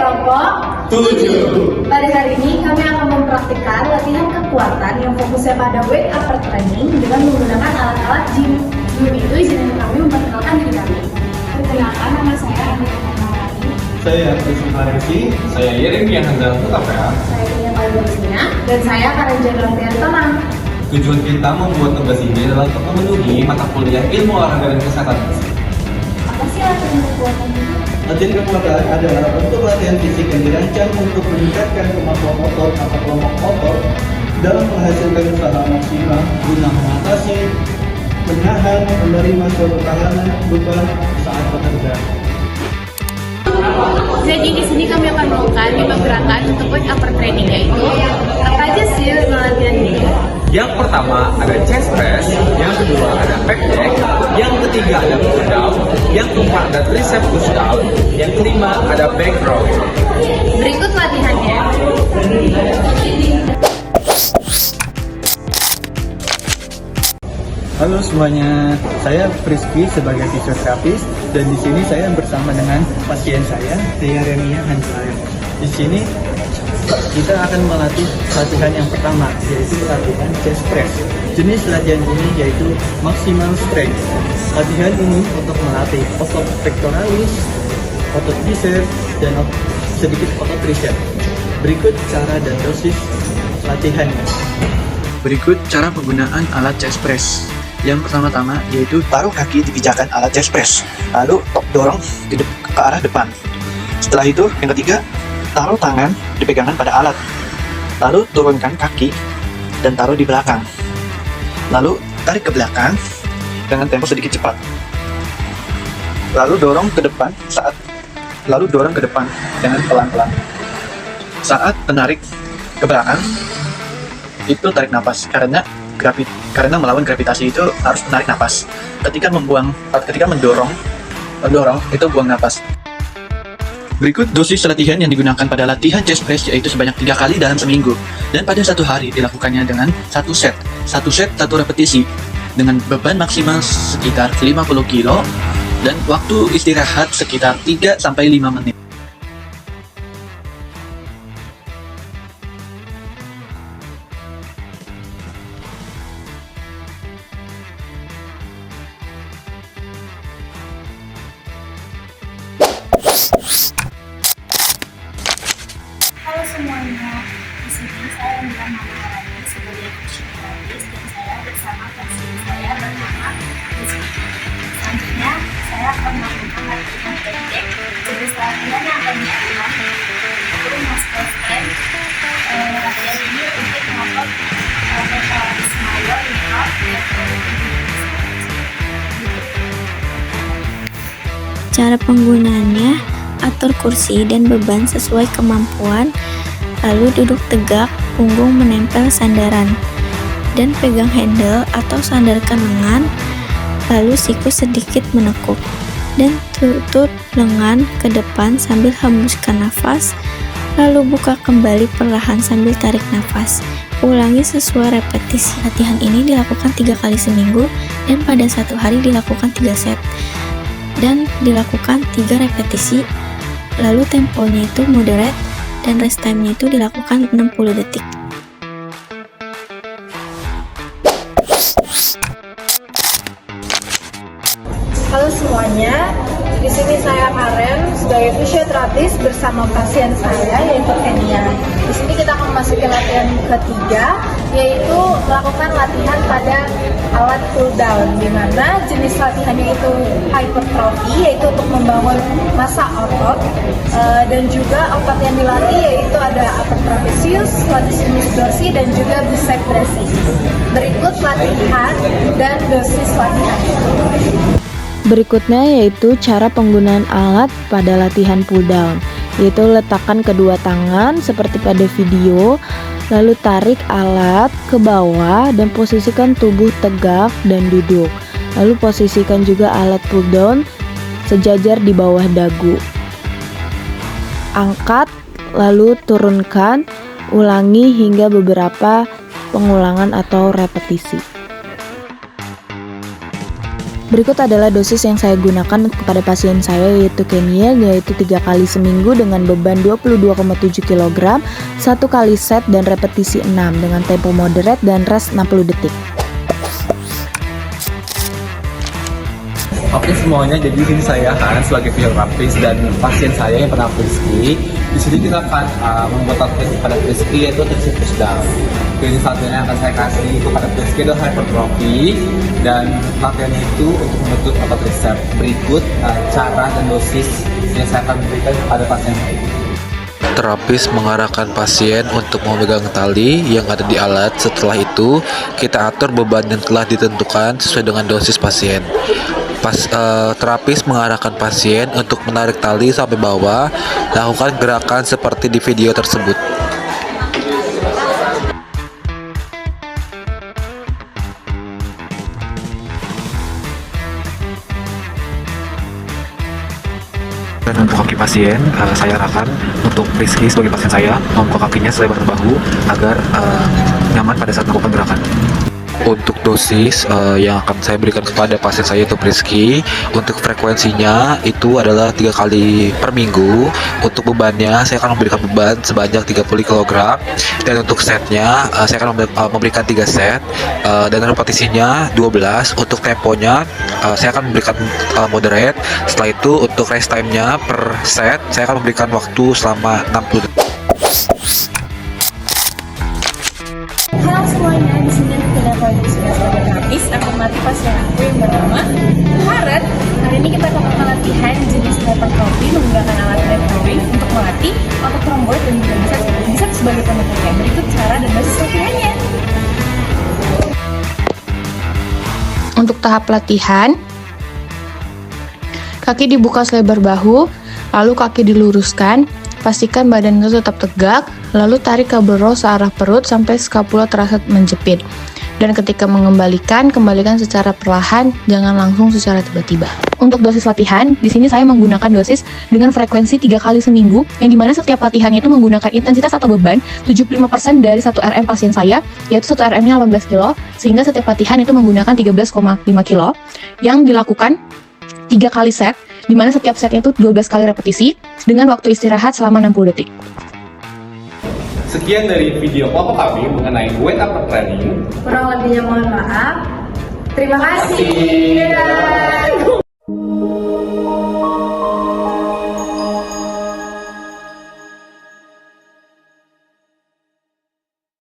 kelompok 7. Pada hari ini kami akan mempraktikkan latihan kekuatan yang fokusnya pada weight upper training dengan menggunakan alat-alat gym. Sebelum itu izinkan kami memperkenalkan diri kami. Perkenalkan, nama saya Amir Rahmawati. Saya Rizky Farisi. Saya Yeremia Handal Putapea. Saya Nia Paldosia dan saya akan menjadi latihan tenang. Tujuan kita membuat tugas ini adalah untuk memenuhi mata kuliah ilmu olahraga dan kesehatan. Apa sih latihan kekuatan itu? Latihan kekuatan adalah bentuk latihan fisik yang dirancang untuk meningkatkan kemampuan otot atau kelompok otot dalam menghasilkan usaha maksimal guna mengatasi, menahan, menerima suatu tekanan beban saat bekerja. Jadi di sini kami akan melakukan 5 gerakan untuk weight upper training, yaitu apa aja sih latihan ini? Yang pertama ada chest press, yang kedua ada back deck, yang ketiga ada pull down, yang keempat ada tricep push down, yang kelima ada back row. Berikut latihannya. Halo semuanya, saya Frisky sebagai fisioterapis dan di sini saya bersama dengan pasien saya, Yeremia Handal. Di sini kita akan melatih latihan yang pertama, yaitu latihan chest press. Jenis latihan ini yaitu maximal strength. Latihan ini untuk melatih otot pectoralis, otot bicep, dan sedikit otot tricep. Berikut cara dan dosis latihannya. Berikut cara penggunaan alat chest press. Yang pertama-tama yaitu taruh kaki di pijakan alat chest press, lalu dorong ke arah depan. Setelah itu, yang ketiga, taruh tangan di pegangan pada alat, lalu turunkan kaki dan taruh di belakang, lalu tarik ke belakang dengan tempo sedikit cepat, lalu dorong ke depan dengan pelan-pelan. Saat menarik ke belakang, itu tarik nafas karena melawan gravitasi itu harus menarik nafas. Ketika mendorong itu buang nafas. Berikut dosis latihan yang digunakan pada latihan chest press, yaitu sebanyak 3 kali dalam seminggu, dan pada satu hari dilakukannya dengan 1 set 1 repetisi dengan beban maksimal sekitar 50 kg dan waktu istirahat sekitar 3-5 menit. Halo semuanya, di sini saya Nia Paldosia sebagai fisioterapis dan saya bersama pasien saya bernama Rizky. Selanjutnya saya akan melakukan latihan pendek. Jenis latihan yang akan dilakukan yaitu muscle strength. Latihan ini untuk mengotot pectoralis major, lingkar, Cara penggunaannya, atur kursi dan beban sesuai kemampuan, lalu duduk tegak, punggung menempel sandaran, dan pegang handle atau sandarkan lengan, lalu siku sedikit menekuk, dan tutup lengan ke depan sambil hembuskan nafas, lalu buka kembali perlahan sambil tarik nafas. Ulangi sesuai repetisi. Latihan ini dilakukan 3 kali seminggu dan pada satu hari dilakukan 3 set dan dilakukan 3 repetisi. Lalu temponya itu moderate dan rest time-nya itu dilakukan 60 detik. Halo semuanya, di sini saya Karen sebagai fisioterapis bersama pasien saya yaitu Enia. Di sini kita akan memasuki latihan ketiga, yaitu melakukan latihan pada alat pull down, di mana jenis latihannya itu hypertrophy, yaitu untuk membangun massa otot, dan juga otot yang dilatih yaitu ada upper trapezius, latissimus dorsi, dan juga bicep brachii. Berikut latihan dan dosis latihan. Berikutnya yaitu cara penggunaan alat pada latihan pull down, yaitu letakkan kedua tangan seperti pada video, lalu tarik alat ke bawah dan posisikan tubuh tegak dan duduk. Lalu posisikan juga alat pull down sejajar di bawah dagu. Angkat, lalu turunkan, ulangi hingga beberapa pengulangan atau repetisi. Berikut adalah dosis yang saya gunakan kepada pasien saya, yaitu Kenia, yaitu 3 kali seminggu dengan beban 22,7 kg, 1 kali set dan repetisi 6 dengan tempo moderate dan rest 60 detik. Oke semuanya, jadi di sini saya Hans sebagai fisioterapis dan pasien saya yang pernah Frisky. Di sini kita akan membuat latihan kepada Frisky, yaitu tricep push down. Jadi latihan yang akan saya kasih kepada Frisky adalah hypertrophy, dan latihan itu untuk membentuk otot tricep. Berikut cara dan dosis yang saya akan berikan kepada pasien saya. Terapis mengarahkan pasien untuk memegang tali yang ada di alat. Setelah itu, kita atur beban yang telah ditentukan sesuai dengan dosis pasien. Terapis mengarahkan pasien untuk menarik tali sampai bawah. Lakukan gerakan seperti di video tersebut. Dan untuk kaki pasien, saya arahkan untuk Rizky sebagai pasien saya membuka kakinya selebar bahu agar nyaman pada saat melakukan gerakan. Untuk dosis yang akan saya berikan kepada pasien saya itu Rizky, untuk frekuensinya itu adalah 3 kali per minggu. Untuk bebannya saya akan memberikan beban sebanyak 30 kg, dan untuk setnya saya akan memberikan 3 set dan repetisinya 12. Untuk temponya saya akan memberikan moderate. Setelah itu untuk rest time-nya per set saya akan memberikan waktu selama 60 detik. Halo semuanya, di sini aku kedatangan sebagai terapis akan melatih pasien aku yang bernama Karen. Hari ini kita akan melakukan latihan jenis hypertrophy menggunakan alat electrowave untuk melatih otot rhomboid dan juga bisa sebagai pendukungnya. Berikut cara dan dosis latihannya. Untuk tahap latihan, kaki dibuka selebar bahu, lalu kaki diluruskan, pastikan badan itu tetap tegak, lalu tarik kabel row searah perut sampai skapula terasa menjepit. Dan ketika mengembalikan, kembalikan secara perlahan, jangan langsung secara tiba-tiba. Untuk dosis latihan, di sini saya menggunakan dosis dengan frekuensi 3 kali seminggu, yang dimana setiap latihan itu menggunakan intensitas atau beban 75% dari 1 RM pasien saya, yaitu 1 RM-nya 18 kg, sehingga setiap latihan itu menggunakan 13,5 kg, yang dilakukan 3 kali set, di mana setiap setnya itu 12 kali repetisi dengan waktu istirahat selama 60 detik. Sekian dari video kelompok kami mengenai weight upper training. Kurang lebihnya mohon maaf. Terima kasih. Dadah.